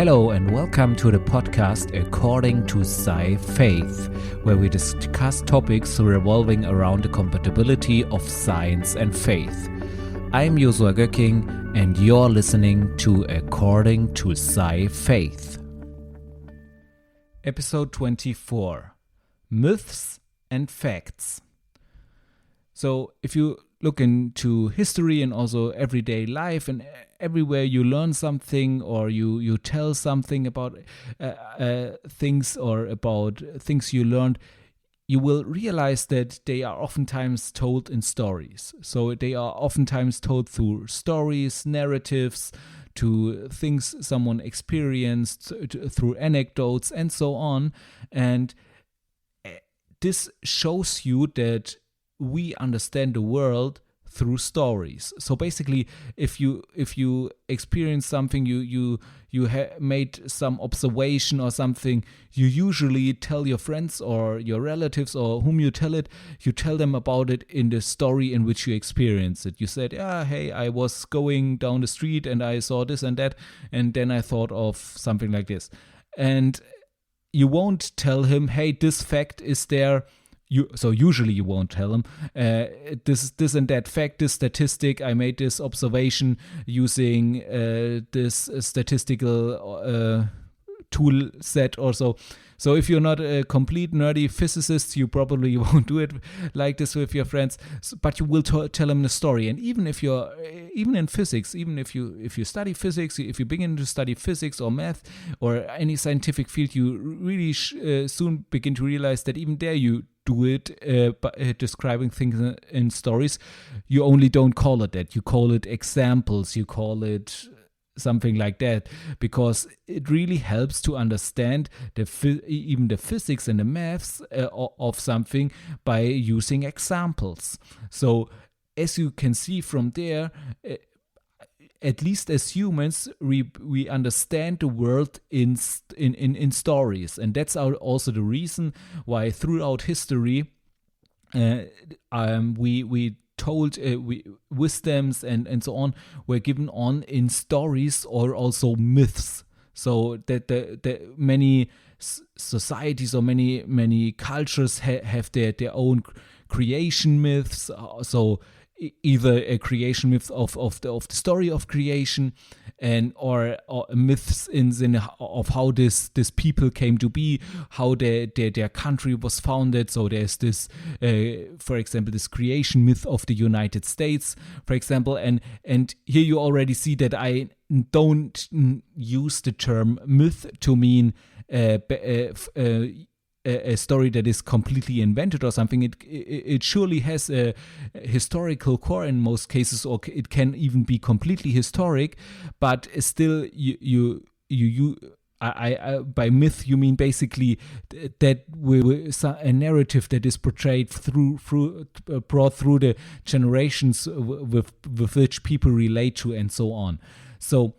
Hello and welcome to the podcast According to Sci-Faith, where we discuss topics revolving around the compatibility of science and faith. I'm Joshua Göcking and you're listening to According to Sci-Faith. Episode 24, Myths and Facts. So if you look into history and also everyday life, and everywhere you learn something or you tell something about things or about things you learned, you will realize that they are oftentimes told in stories. So they are oftentimes told through stories, narratives, to things someone experienced, through anecdotes and so on. And this shows you that we understand the world through stories. So basically, if you experience something, you made some observation or something, you usually tell your friends or your relatives or whom you tell them about it in the story in which you experience it. You said, hey, I was going down the street and I saw this and that, and then I thought of something like this. And you won't tell him, hey, this fact is there. So usually you won't tell them this and that fact, this statistic, I made this observation using this statistical tool set or so. So if you're not a complete nerdy physicist, you probably won't do it like this with your friends, but you will tell them the story. And even if even in physics, even if you study physics, if you begin to study physics or math or any scientific field, you really soon begin to realize that even there you do it by describing things in stories. You only don't call it that. You call it examples. You call it something like that, because it really helps to understand even the physics and the maths of something by using examples. So as you can see from there, at least as humans, we understand the world in stories, and that's also the reason why throughout history we told wisdoms and so on were given on in stories or also myths. So that the many societies or many cultures have their own creation myths. So either a creation myth of the story of creation, or myths in of how this people came to be, how their country was founded. So there's this, for example, this creation myth of the United States, for example, and here you already see that I don't use the term myth to mean a story that is completely invented or something. It surely has a historical core in most cases, or it can even be completely historic, but still I by myth you mean basically that a narrative that is portrayed brought through the generations with which people relate to and so on. So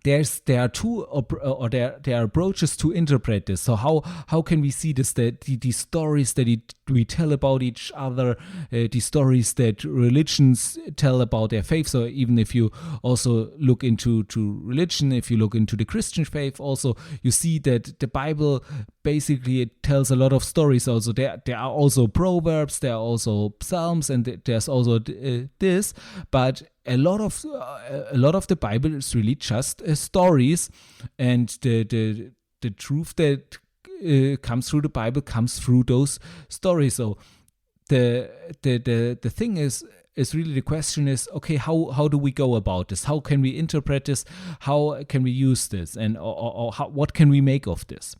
there are approaches to interpret this. So how can we see this, that these stories that we tell about each other, these stories that religions tell about their faith. So even if you also look into religion, if you look into the Christian faith also, you see that the Bible basically it tells a lot of stories. Also there are also proverbs, there are also psalms, and there's also this, but a lot of the Bible is really just stories, and the truth that comes through the Bible comes through those stories. So the thing is really, the question is, okay, how do we go about this? How can we interpret this? How can we use this? And or what can we make of this?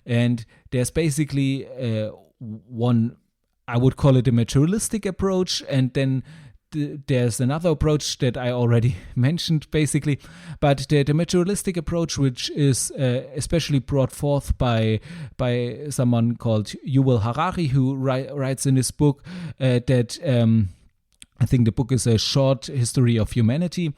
And there's basically one, I would call it a materialistic approach, and then there's another approach that I already mentioned basically, but the materialistic approach, which is especially brought forth by someone called Yuval Harari, who writes in his book that I think the book is A Short History of Humanity,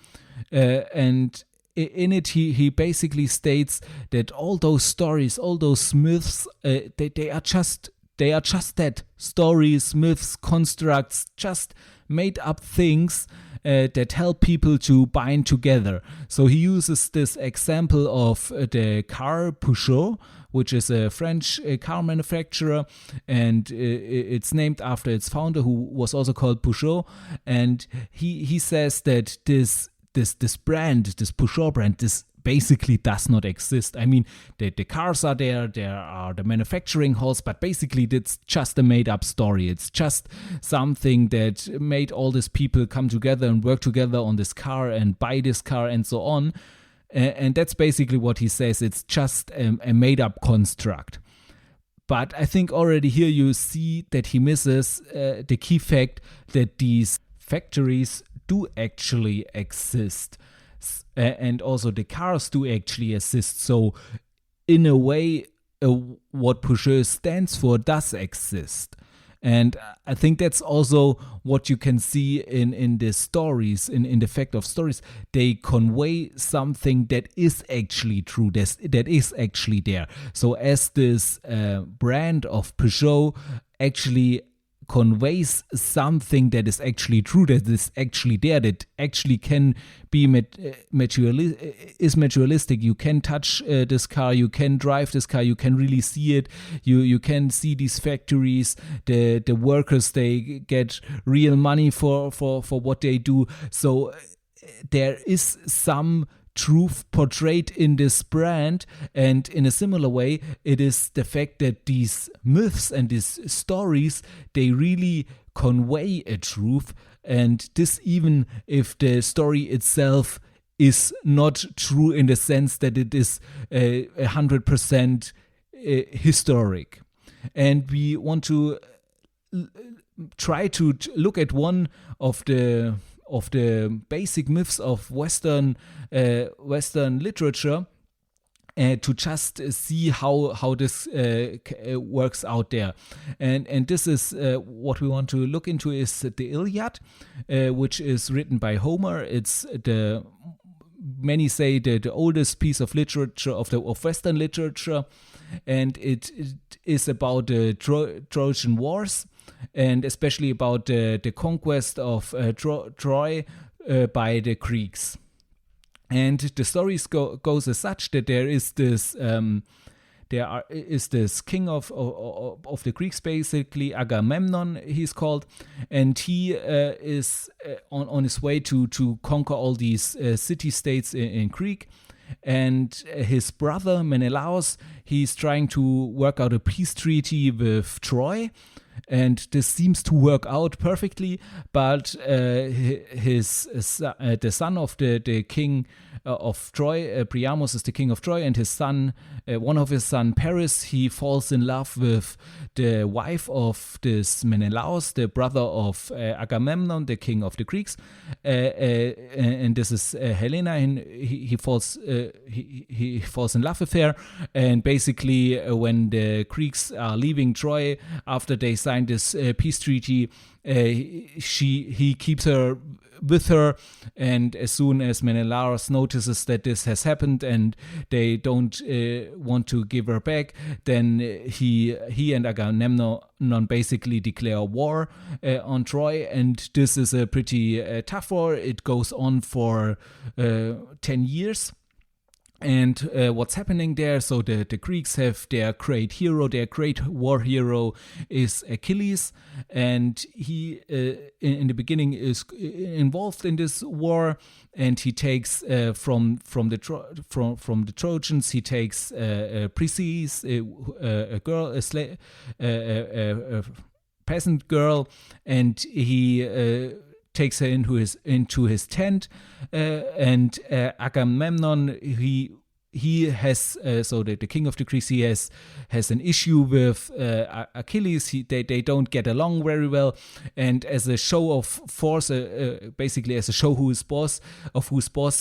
and in it he basically states that all those stories, all those myths, they are just that, stories, myths, constructs, just made up things that help people to bind together. So he uses this example of the car Peugeot, which is a French car manufacturer, and it's named after its founder, who was also called Peugeot. And he says that this brand, this Peugeot brand, this basically does not exist. I mean, the cars are there are the manufacturing halls, but basically it's just a made-up story. It's just something that made all these people come together and work together on this car and buy this car and so on. And that's basically what he says. It's just a made-up construct. But I think already here you see that he misses the key fact that these factories do actually exist. And also the cars do actually exist. So in a way, what Peugeot stands for does exist. And I think that's also what you can see in the stories, in the fact of stories. They convey something that is actually true, that is actually there. So as this brand of Peugeot actually conveys something that is actually true, that is actually there, that actually can be materialistic. You can touch this car, you can drive this car, you can really see it. You can see these factories, the workers, they get real money for what they do. So there is some truth portrayed in this brand, and in a similar way it is the fact that these myths and these stories, they really convey a truth, and this even if the story itself is not true in the sense that it is 100% historic. And we want to try to look at one of the basic myths of Western literature, to just see how this works out there. And this is what we want to look into is the Iliad, which is written by Homer. It's many say the oldest piece of literature of Western literature, and it is about the Trojan Wars, and especially about the conquest of Troy by the Greeks. And the stories goes as such that there is this king of the Greeks, basically Agamemnon he's called, and he is on his way to conquer all these city-states in Greek. And his brother Menelaus, he's trying to work out a peace treaty with Troy, and this seems to work out perfectly. But the son of the king of Troy, Priamos is the king of Troy, and his son, one of his son Paris, he falls in love with the wife of this Menelaus, the brother of Agamemnon, the king of the Greeks, and this is Helena. And he falls in love with her, and basically when the Greeks are leaving Troy after they signed this peace treaty, he keeps her with her, and as soon as Menelaus notices that this has happened and they don't want to give her back, then he and Agamemnon basically declare war on Troy, and this is a pretty tough war. It goes on for 10 years. And what's happening there? So the Greeks have their great hero, their great war hero is Achilles, and he in the beginning is involved in this war, and he takes from the Trojans, he takes Briseis, a girl, a peasant girl, and he takes her into his tent, and Agamemnon, he has so the king of the Greeks, he has an issue with Achilles. They don't get along very well, and as a show of force, basically as a show whose boss,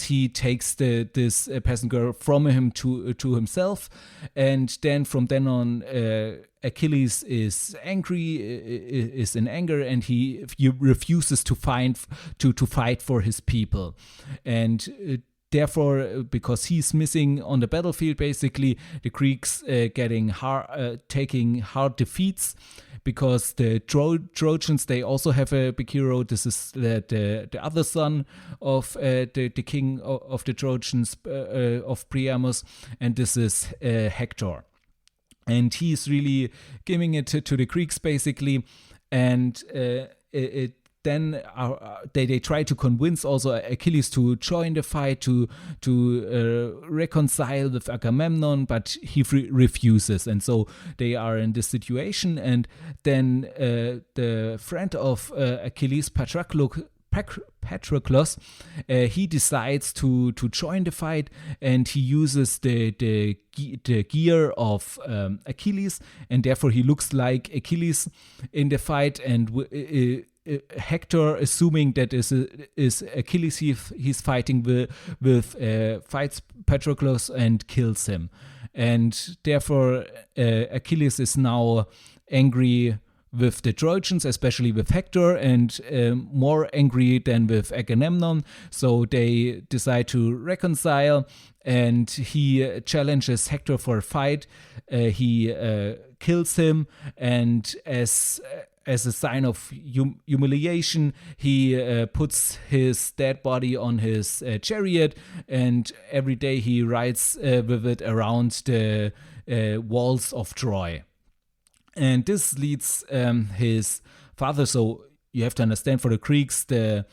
he takes this peasant girl from him to himself, and then from then on Achilles is angry, is in anger, and he refuses to fight for his people, and therefore, because he's missing on the battlefield, basically the Greeks taking hard defeats. because the Trojans, they also have a big hero. This is the other son of the king of the Trojans, of Priamus, and this is Hector. And he's really giving it to the Greeks, basically, and then they try to convince also Achilles to join the fight, to reconcile with Agamemnon, but he refuses. And so they are in this situation. And then the friend of Achilles, Patroclus, he decides to join the fight, and he uses the gear of Achilles, and therefore he looks like Achilles in the fight. And Hector, assuming that is Achilles he's fighting with fights Patroclus and kills him. And therefore Achilles is now angry with the Trojans, especially with Hector, and more angry than with Agamemnon. So they decide to reconcile, and he challenges Hector for a fight. He kills him, and as a sign of humiliation, he puts his dead body on his chariot, and every day he rides with it around the walls of Troy. And this leads his father. So you have to understand, for the Greeks, the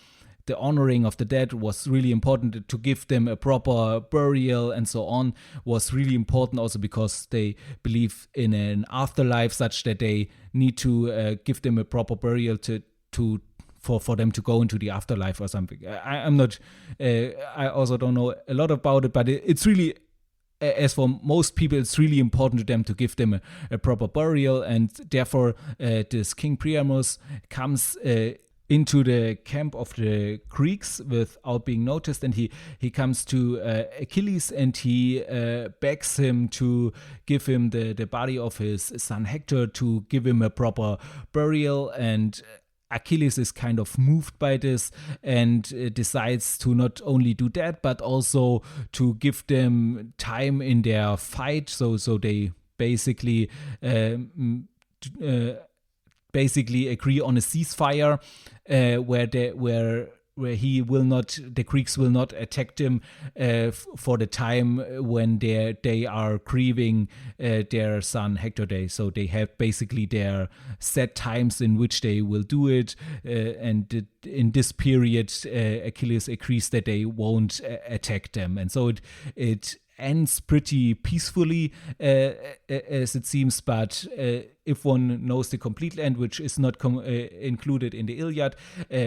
honoring of the dead was really important. To give them a proper burial and so on was really important, also because they believe in an afterlife, such that they need to give them a proper burial for them to go into the afterlife or something. I'm not. I also don't know a lot about it, but it's really. As for most people, it's really important to them to give them a proper burial, and therefore this King Priamus comes into the camp of the Greeks without being noticed, and he comes to Achilles, and he begs him to give him the body of his son Hector, to give him a proper burial. And Achilles is kind of moved by this and decides to not only do that, but also to give them time in their fight. So they basically agree on a ceasefire where the Greeks will not attack them for the time when they are grieving their son Hector Day. So they have basically their set times in which they will do it, and in this period Achilles agrees that they won't attack them, and so it ends pretty peacefully, as it seems, but if one knows the complete end, which is not included in the Iliad,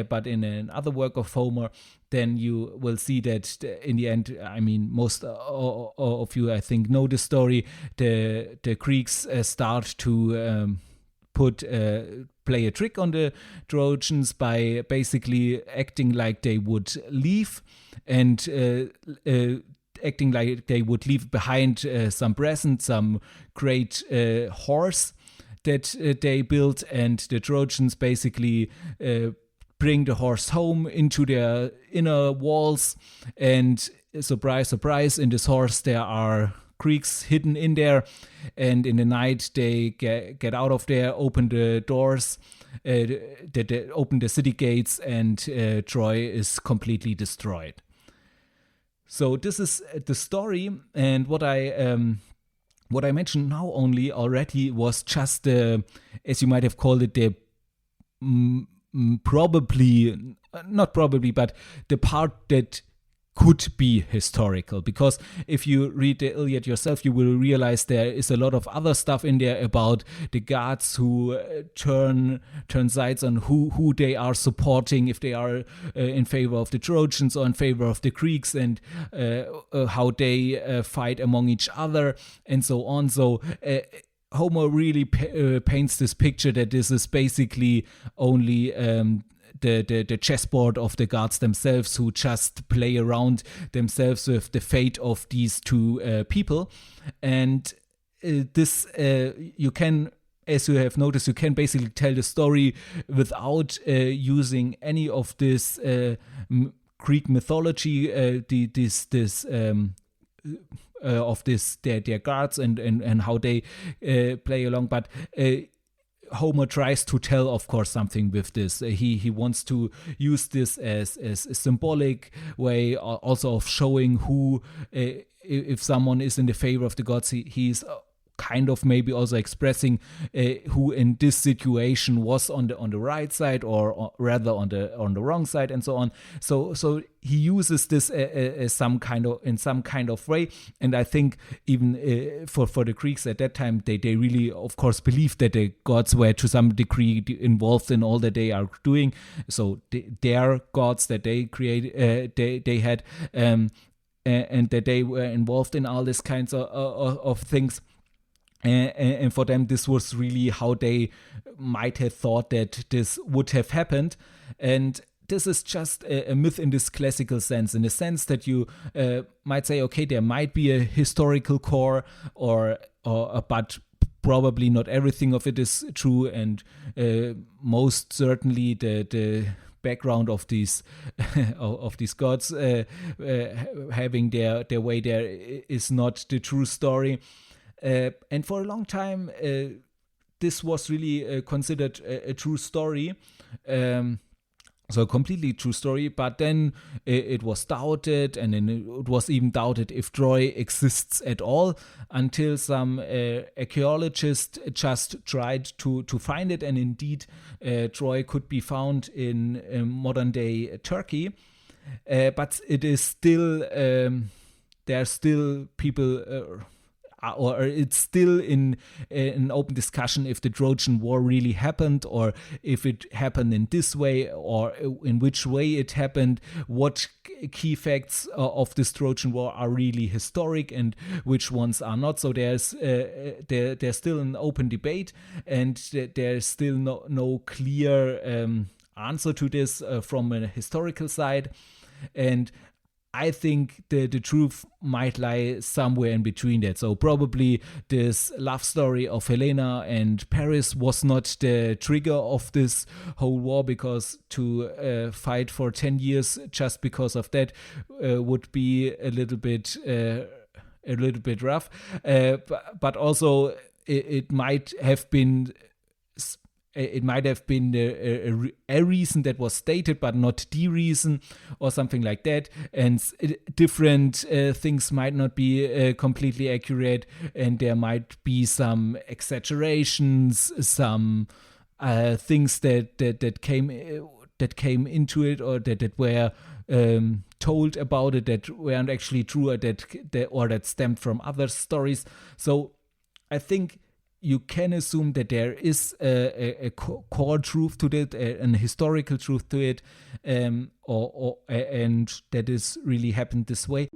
but in another work of Homer, then you will see that in the end, I mean, most of you, I think, know the story. The Greeks start to play a trick on the Trojans by basically acting like they would leave, and acting like they would leave behind some present, some great horse that they built, and the Trojans basically bring the horse home into their inner walls, and surprise, surprise, in this horse there are Greeks hidden in there, and in the night they get out of there, open the doors, they open the city gates, and Troy is completely destroyed. So this is the story, and what I mentioned now only already was just as you might have called it, the not probably, but the part that could be historical, because if you read the Iliad yourself, you will realize there is a lot of other stuff in there about the gods who turn sides on who they are supporting, if they are in favor of the Trojans or in favor of the Greeks, and how they fight among each other and so on. So Homer really paints this picture that this is basically only the chessboard of the gods themselves, who just play around themselves with the fate of these two people. And this you can, as you have noticed, you can basically tell the story without using any of this Greek mythology, of their gods and how they play along, but Homer tries to tell, of course, something with this. He wants to use this as a symbolic way, also of showing who, if someone is in the favor of the gods, he's kind of maybe also expressing who in this situation was on the right side, or rather on the wrong side, and so on. So he uses this in some kind of way, and I think even for the Greeks at that time, they really, of course, believed that the gods were to some degree involved in all that they are doing. So their gods that they created, they had, and that they were involved in all these kinds of things. And for them, this was really how they might have thought that this would have happened. And this is just a myth in this classical sense, in the sense that you might say, okay, there might be a historical core, but probably not everything of it is true. And most certainly the background of these gods having their way there is not the true story. And for a long time, this was really considered a true story, so a completely true story. But then it was doubted, and then it was even doubted if Troy exists at all, until some archaeologists just tried to find it, and indeed Troy could be found in modern-day Turkey. But it is still, there are still people... or it's still in an open discussion if the Trojan War really happened, or if it happened in this way, or in which way it happened, what key facts of this Trojan War are really historic and which ones are not. So there's still an open debate, and there's still no clear answer to this from a historical side. And I think the truth might lie somewhere in between that. So probably this love story of Helena and Paris was not the trigger of this whole war, because to fight for 10 years just because of that would be a little bit rough. But also it might have been... It might have been a reason that was stated, but not the reason, or something like that. And different things might not be completely accurate, and there might be some exaggerations, some things that came into it, or that were told about it that weren't actually true, or that stemmed from other stories. So I think you can assume that there is a core truth to it, an historical truth to it, and that is really happened this way.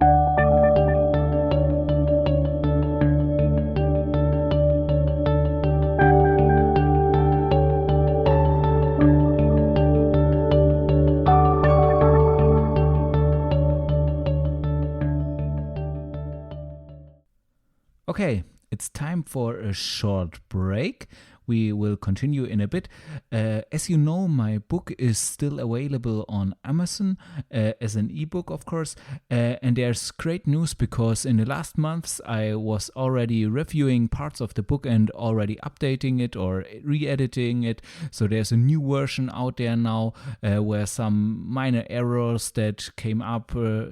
Okay, it's time for a short break. We will continue in a bit. As you know, my book is still available on Amazon as an ebook, of course. And there's great news, because in the last months I was already reviewing parts of the book and already updating it or re-editing it. So there's a new version out there now where some minor errors that came up,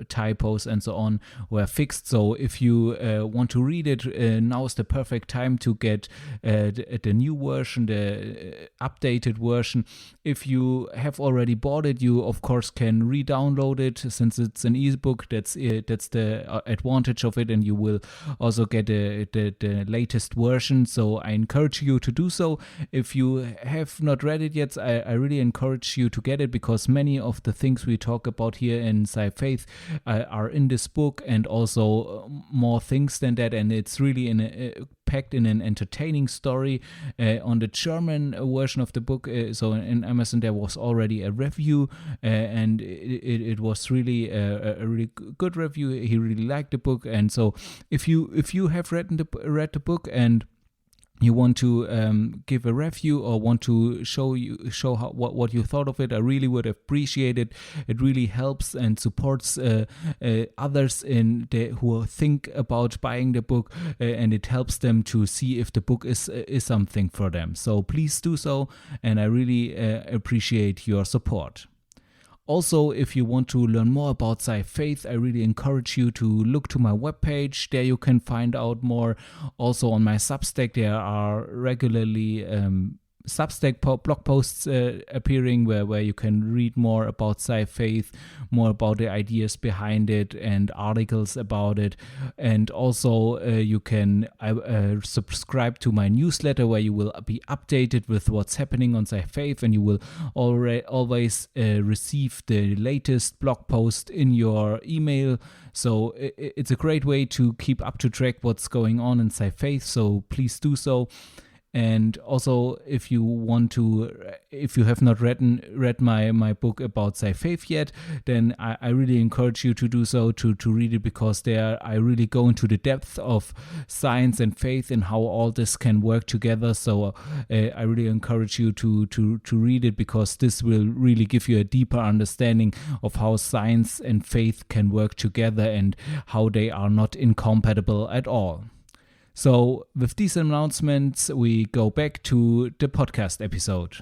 typos and so on, were fixed. So if you want to read it, now is the perfect time to get the new version, the updated version. If you have already bought it, you of course can re-download it, since it's an ebook. That's the advantage of it, and you will also get the latest version. So I encourage you to do so. If you have not read it yet, I really encourage you to get it, because many of the things we talk about here in Sci-Faith are in this book, and also more things than that. And it's really packed in an entertaining story. On the German version of the book, so in Amazon, there was already a review, and it was really a really good review. He really liked the book, and so if you have read the book and you want to give a review or want to show what you thought of it, I really would appreciate it. It really helps and supports others who think about buying the book, and it helps them to see if the book is something for them. So please do so, and I really appreciate your support. Also, if you want to learn more about Sci-Faith, I really encourage you to look to my webpage. There you can find out more. Also on my Substack, there are regularly Substack blog posts appearing where you can read more about Sci-Faith, more about the ideas behind it, and articles about it. And also you can subscribe to my newsletter, where you will be updated with what's happening on Sci-Faith, and you will always receive the latest blog post in your email. So it's a great way to keep up to track what's going on in Sci-Faith, so please do so. And also, if you have not read my book about Sci-Faith yet, then I really encourage you to do so, to read it, because there I really go into the depth of science and faith and how all this can work together. So I really encourage you to read it, because this will really give you a deeper understanding of how science and faith can work together and how they are not incompatible at all. So with these announcements, we go back to the podcast episode.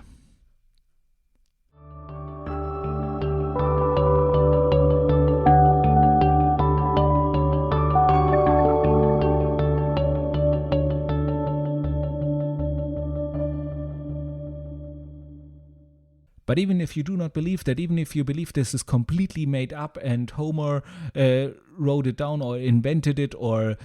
But even if you do not believe that, even if you believe this is completely made up and Homer wrote it down or invented it, or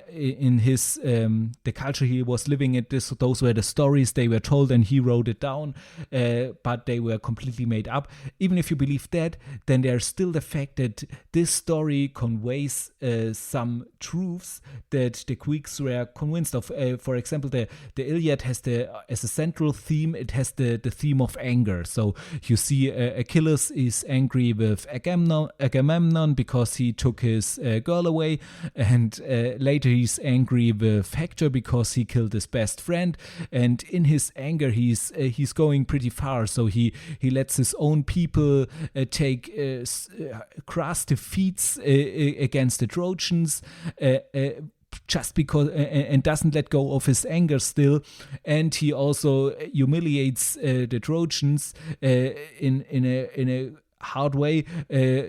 in his the culture he was living in, those were the stories they were told and he wrote it down, but they were completely made up. Even if you believe that, then there's still the fact that this story conveys some truths that the Greeks were convinced of. For example, the Iliad has as a central theme, it has the theme of anger. So you see Achilles is angry with Agamemnon because he took his girl away, and later he's angry with Hector because he killed his best friend, and in his anger he's going pretty far. So he lets his own people take crass defeats against the Trojans, just because, and doesn't let go of his anger still, and he also humiliates the Trojans in a hard way,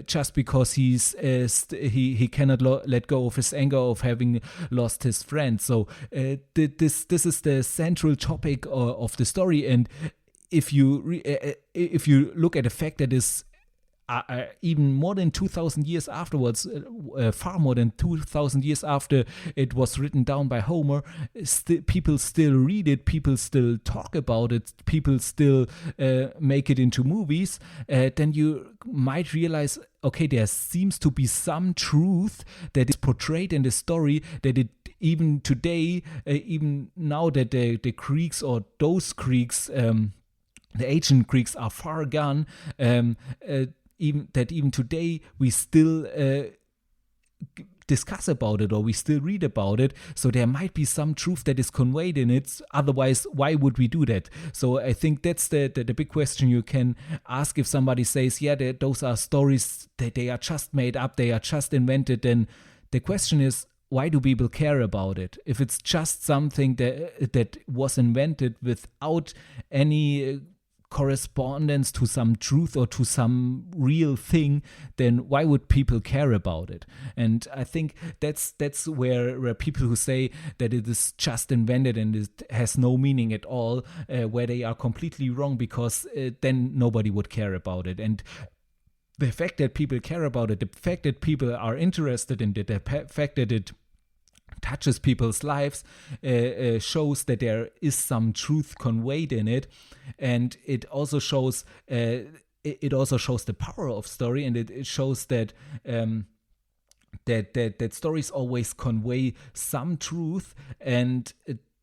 just because he cannot let go of his anger of having lost his friend. So this is the central topic of the story, and if you look at the fact that is even more than 2,000 years afterwards, far more than 2,000 years after it was written down by Homer, people still read it, people still talk about it, people still make it into movies, then you might realize, okay, there seems to be some truth that is portrayed in the story, that it even today, even now that the Greeks, or those Greeks, the ancient Greeks, are far gone, even today we still discuss about it, or we still read about it. So there might be some truth that is conveyed in it. Otherwise, why would we do that? So I think that's the big question you can ask if somebody says, yeah, those are stories that they are just made up, they are just invented. Then the question is, why do people care about it? If it's just something that was invented without any correspondence to some truth or to some real thing, then why would people care about it? And I think that's where people who say that it is just invented and it has no meaning at all, where they are completely wrong, because then nobody would care about it. And the fact that people care about it, the fact that people are interested in it, the fact that it touches people's lives, shows that there is some truth conveyed in it, and it also shows the power of story, and it shows that that stories always convey some truth, and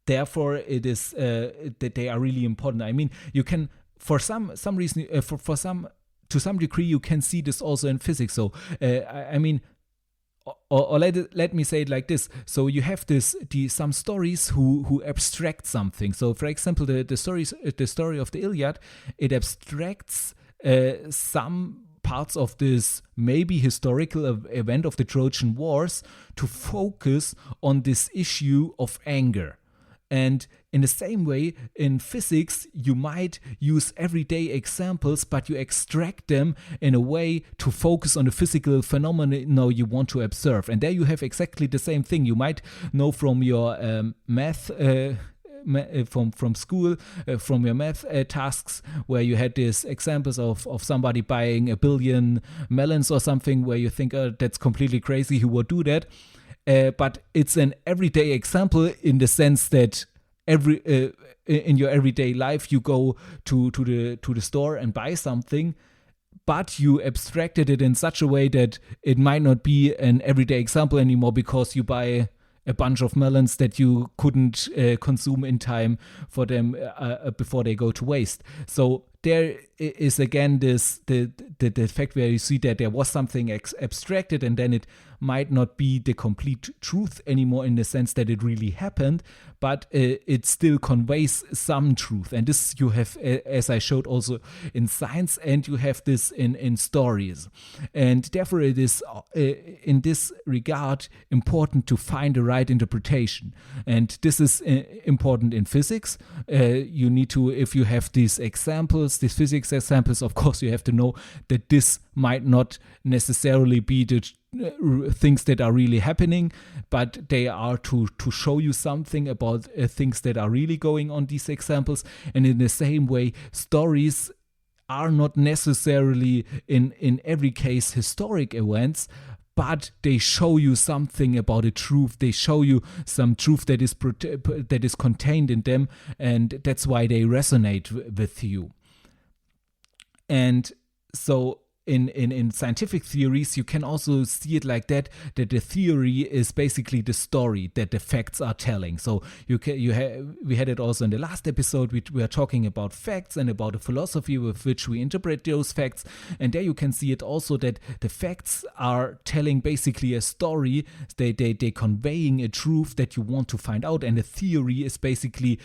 therefore it is that they are really important. I mean, you can, for some reason, to some degree, you can see this also in physics. So I mean, or let me say it like this. So you have some stories who abstract something. So for example, the story of the Iliad, it abstracts some parts of this maybe historical event of the Trojan Wars to focus on this issue of anger. And in the same way, in physics, you might use everyday examples, but you extract them in a way to focus on the physical phenomenon you want to observe. And there you have exactly the same thing. You might know from your math from school, from your math tasks, where you had these examples of somebody buying 1 billion melons or something, where you think, oh, that's completely crazy, who would do that? But it's an everyday example in the sense that in your everyday life you go to the store and buy something, but you abstracted it in such a way that it might not be an everyday example anymore because you buy a bunch of melons that you couldn't consume in time for them before they go to waste. So there is again the fact where you see that there was something abstracted, and then it might not be the complete truth anymore in the sense that it really happened, but it still conveys some truth. And this you have, as I showed also in science, and you have this in stories. And therefore it is in this regard important to find the right interpretation. And this is important in physics. You need to, if you have these examples, these physics examples, of course you have to know that this might not necessarily be the things that are really happening, but they are to show you something about things that are really going on, these examples. And in the same way, stories are not necessarily in every case historic events, but they show you something about a truth. They show you some truth that is contained in them, and that's why they resonate with you. And so in scientific theories, you can also see it like that the theory is basically the story that the facts are telling. So we had it also in the last episode. We were talking about facts and about the philosophy with which we interpret those facts. And there you can see it also that the facts are telling basically a story. They conveying a truth that you want to find out. And the theory is basically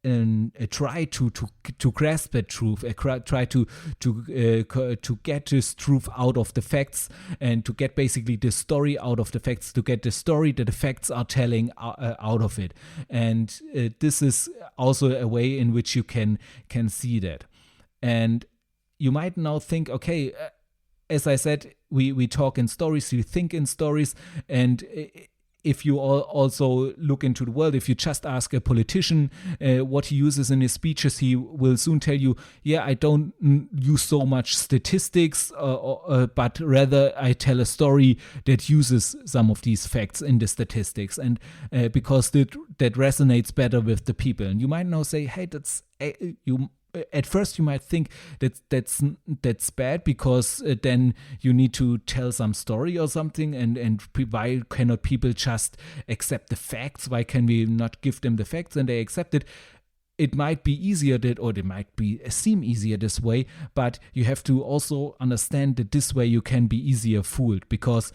a try to grasp that truth, try to get this truth out of the facts, and to get basically the story out of the facts, to get the story that the facts are telling out of it. And this is also a way in which you can see that. And you might now think, okay, as I said, we talk in stories, we think in stories, and if you also look into the world, if you just ask a politician what he uses in his speeches, he will soon tell you, yeah, I don't use so much statistics, but rather I tell a story that uses some of these facts in the statistics, and because that resonates better with the people. And you might now say, hey, that's you. At first you might think that's bad, because then you need to tell some story or something, and why cannot people just accept the facts? Why can we not give them the facts and they accept it? It might be easier it might seem easier this way, but you have to also understand that this way you can be easier fooled, because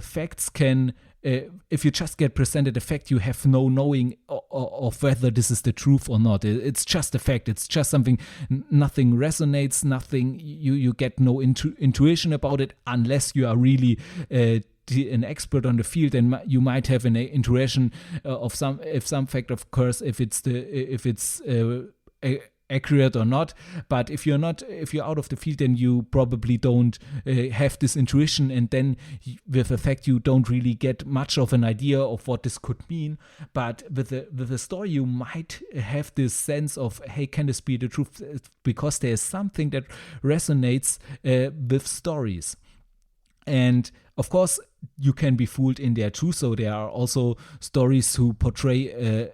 facts can. If you just get presented a fact, you have no knowing of whether this is the truth or not. It's just a fact. It's just something. Nothing resonates. Nothing. You get no intuition about it unless you are really an expert on the field, and you might have an intuition of some fact, of course, if it's accurate or not. But if you're out of the field, then you probably don't have this intuition, and then with a fact you don't really get much of an idea of what this could mean. But with a story you might have this sense of, hey, can this be the truth? Because there's something that resonates with stories. And of course you can be fooled in there too. So there are also stories who portray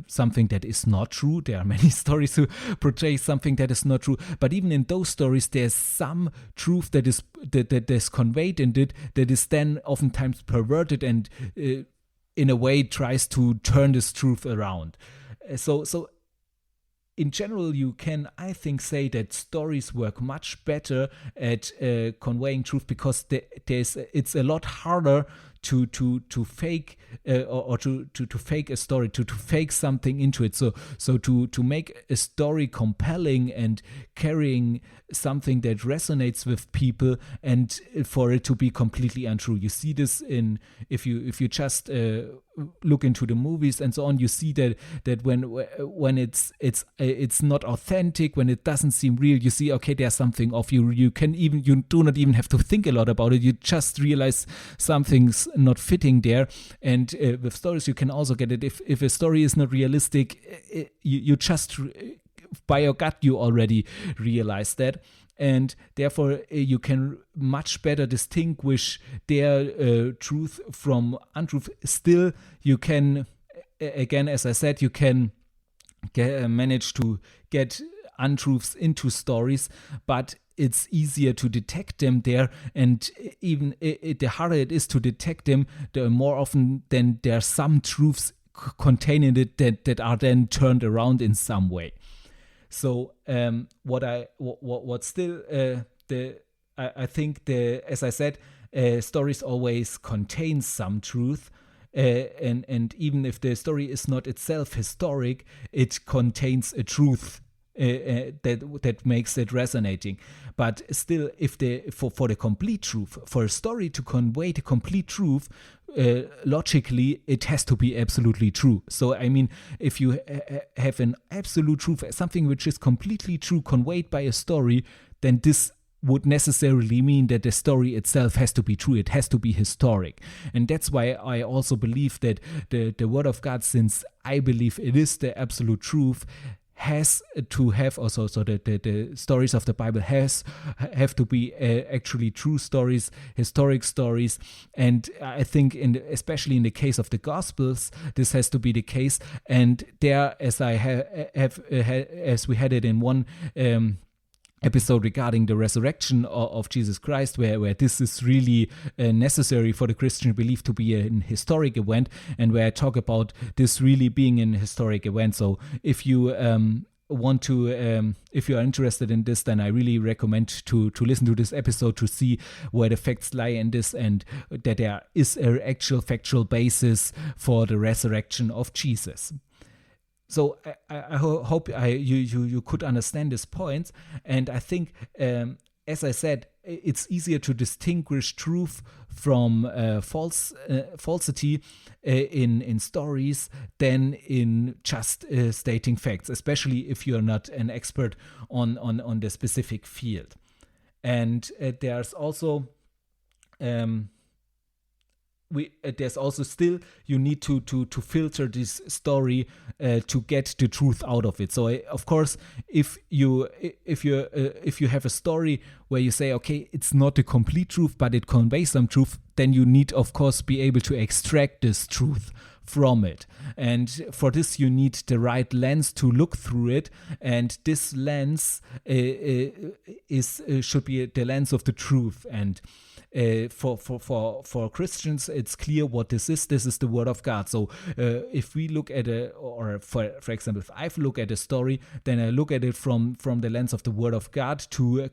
something that is not true. There are many stories who portray something that is not true, but even in those stories there's some truth that is conveyed in it that is then oftentimes perverted, and in a way tries to turn this truth around. So in general, you can, I think, say that stories work much better at conveying truth, because it's a lot harder to fake or to fake a story, to fake something into it. So to make a story compelling and carrying something that resonates with people, and for it to be completely untrue. You see this in, if you just look into the movies and so on, you see that when it's not authentic, when it doesn't seem real, you see, okay, there's something off. You do not even have to think a lot about it. You just realize something's not fitting there. And with stories, you can also get it. If a story is not realistic, you just by your gut, you already realize that. And therefore, you can much better distinguish their truth from untruth. Still, you can, again, as I said, you can manage to get untruths into stories, but it's easier to detect them there. And even the harder it is to detect them, the more often then there are some truths contained in it that are then turned around in some way. So I think as I said, stories always contain some truth, and even if the story is not itself historic, it contains a truth that makes it resonating. But still, for the complete truth, for a story to convey the complete truth, logically, it has to be absolutely true. So, I mean, if you have an absolute truth, something which is completely true conveyed by a story, then this would necessarily mean that the story itself has to be true. It has to be historic. And that's why I also believe that the Word of God, since I believe it is the absolute truth, has to have also, so that the stories of the Bible have to be actually true stories, historic stories. And I think especially in the case of the Gospels, this has to be the case. And there, as I as we had it in one episode regarding the resurrection of Jesus Christ, where this is really necessary for the Christian belief to be an historic event, and where I talk about this really being an historic event. So if you want to, if you are interested in this, then I really recommend to listen to this episode to see where the facts lie in this, and that there is an actual factual basis for the resurrection of Jesus. So I hope you could understand this point, and I think, as I said, it's easier to distinguish truth from falsity in stories than in just stating facts, especially if you're not an expert on the specific field. And there's also there's also still, you need to filter this story to get the truth out of it. So of course, if you have a story where you say, okay, it's not the complete truth, but it conveys some truth, then you need, of course, be able to extract this truth from it. And for this, you need the right lens to look through it. And this lens should be the lens of the truth. And for Christians, it's clear what this is. This is the Word of God. So if we look at for example, if I look at a story, then I look at it from the lens of the Word of God to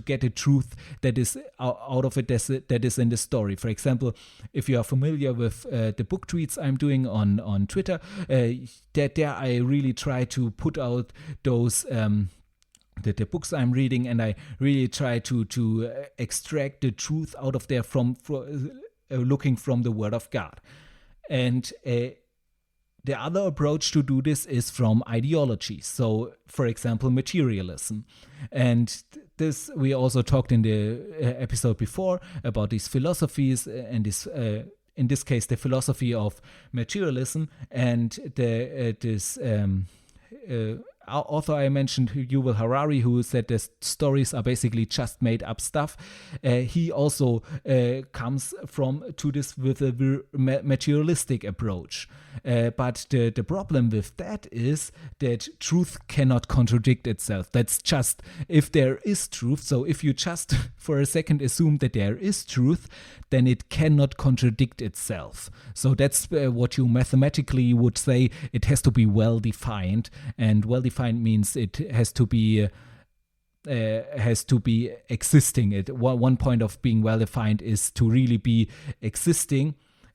get the truth that is out of it, that is in the story. For example, if you are familiar with the book tweets I'm doing on Twitter, there I really try to put out those the books I'm reading, and I really try to extract the truth out of there from looking from the Word of God. And the other approach to do this is from ideology. So, for example, materialism. And this, we also talked in the episode before about these philosophies, and this in this case, the philosophy of materialism, and this author I mentioned, Yuval Harari, who said the stories are basically just made up stuff. He also comes to this with a materialistic approach. But the problem with that is that truth cannot contradict itself. That's just if there is truth. So if you just for a second assume that there is truth, then it cannot contradict itself. So that's what you mathematically would say. It has to be well defined, and well defined means it has to be existing. One point of being well defined is to really be existing,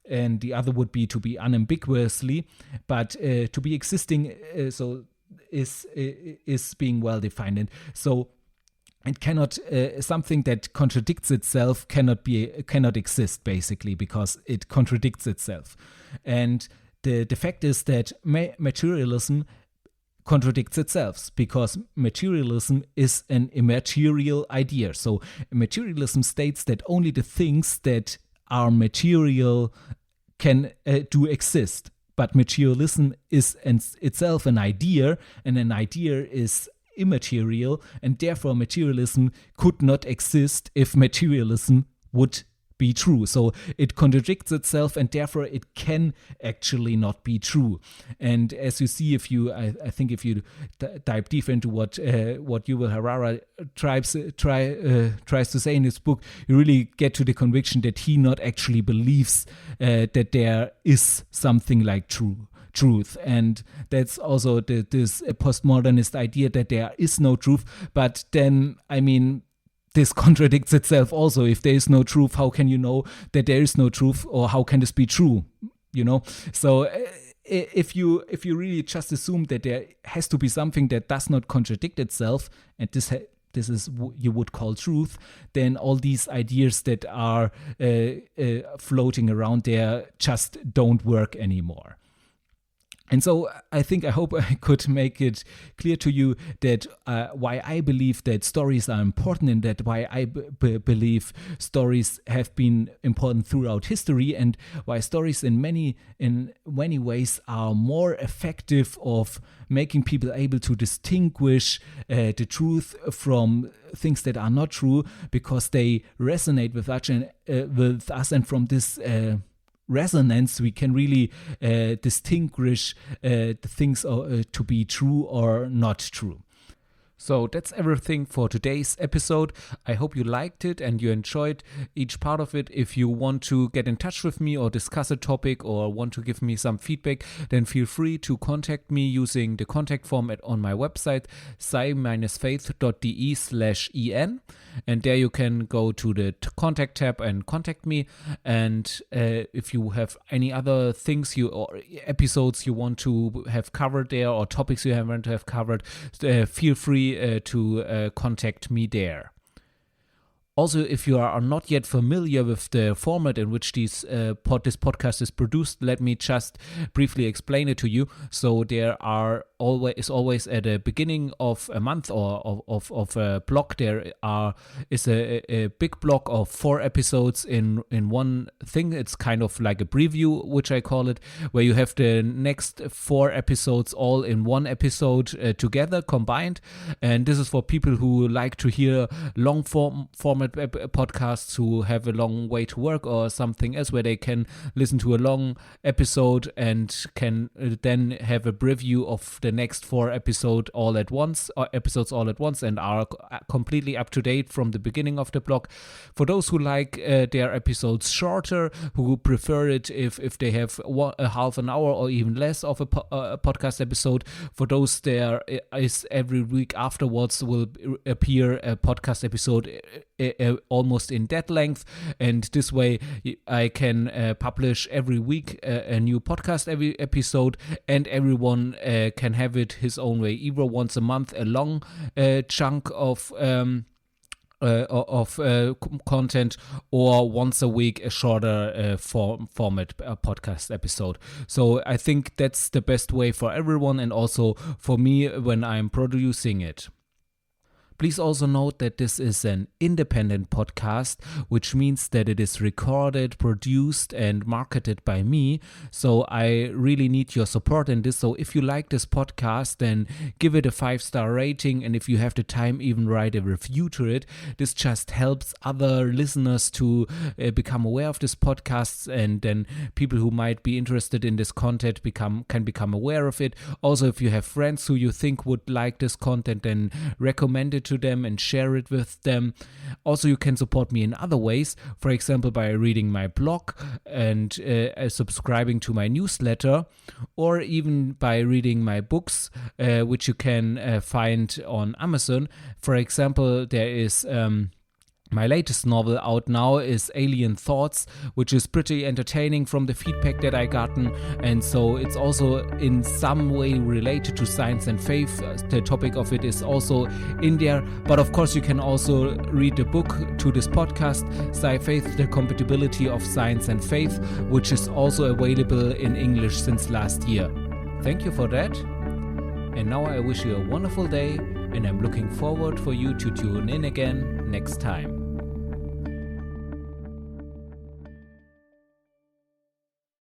and the other would be to be unambiguously. But to be existing, so is being well defined, and so it cannot something that contradicts itself cannot exist, basically, because it contradicts itself. And the fact is that materialism contradicts itself, because materialism is an immaterial idea. So materialism states that only the things that are material can do exist. But materialism is itself an idea, and an idea is immaterial, and therefore materialism could not exist if materialism would be true. So it contradicts itself, and therefore it can actually not be true. And as you see, I think if you dive deeper into what Yuval Harari tries to say in his book, you really get to the conviction that he not actually believes that there is something like truth. And that's also this postmodernist idea that there is no truth. But then, I mean, this contradicts itself also. If there is no truth, how can you know that there is no truth, or how can this be true? So if you really just assume that there has to be something that does not contradict itself, and this is what you would call truth, then all these ideas that are floating around there just don't work anymore. And so I hope I could make it clear to you that why I believe that stories are important, and that why I believe stories have been important throughout history, and why stories in many ways are more effective of making people able to distinguish the truth from things that are not true, because they resonate with us, and from this resonance we can really distinguish the things to be true or not true. So that's everything for today's episode. I hope you liked it and you enjoyed each part of it. If you want to get in touch with me or discuss a topic, or want to give me some feedback, then feel free to contact me using the contact form on my website, sci-faith.de/en. And there you can go to the contact tab and contact me. And if you have any other things or episodes you want to have covered there, or topics you want to have covered, feel free to contact me there. Also, if you are not yet familiar with the format in which this podcast is produced, let me just briefly explain it to you. So there is always at the beginning of a month or of a block, there is a big block of 4 episodes in one thing. It's kind of like a preview, which I call it, where you have the next 4 episodes all in one episode together, combined. And this is for people who like to hear long format podcasts, who have a long way to work or something else, where they can listen to a long episode and can then have a preview of the next 4 episodes all at once, and are completely up to date from the beginning of the block. For those who like their episodes shorter, who prefer it if they have a half an hour or even less of a podcast episode, for those there is every week afterwards will appear a podcast episode almost in that length, and this way I can publish every week a new podcast every episode, and everyone can have it his own way, either once a month a long chunk of content, or once a week a shorter format podcast episode. So I think that's the best way for everyone, and also for me when I'm producing it. Please also note that this is an independent podcast, which means that it is recorded, produced, and marketed by me. So I really need your support in this. So if you like this podcast, then give it a 5-star rating. And if you have the time, even write a review to it. This just helps other listeners to become aware of this podcast, and then people who might be interested in this content can become aware of it. Also, if you have friends who you think would like this content, then recommend it to them and share it with them. Also, you can support me in other ways, for example by reading my blog and subscribing to my newsletter, or even by reading my books, which you can find on Amazon. For example, there is my latest novel out now is Alien Thoughts, which is pretty entertaining from the feedback that I gotten, and so it's also in some way related to science and faith. The topic of it is also in there, but of course you can also read the book to this podcast, Sci-Faith, The Compatibility of Science and Faith, which is also available in English since last year. Thank you for that, and now I wish you a wonderful day, and I'm looking forward for you to tune in again next time.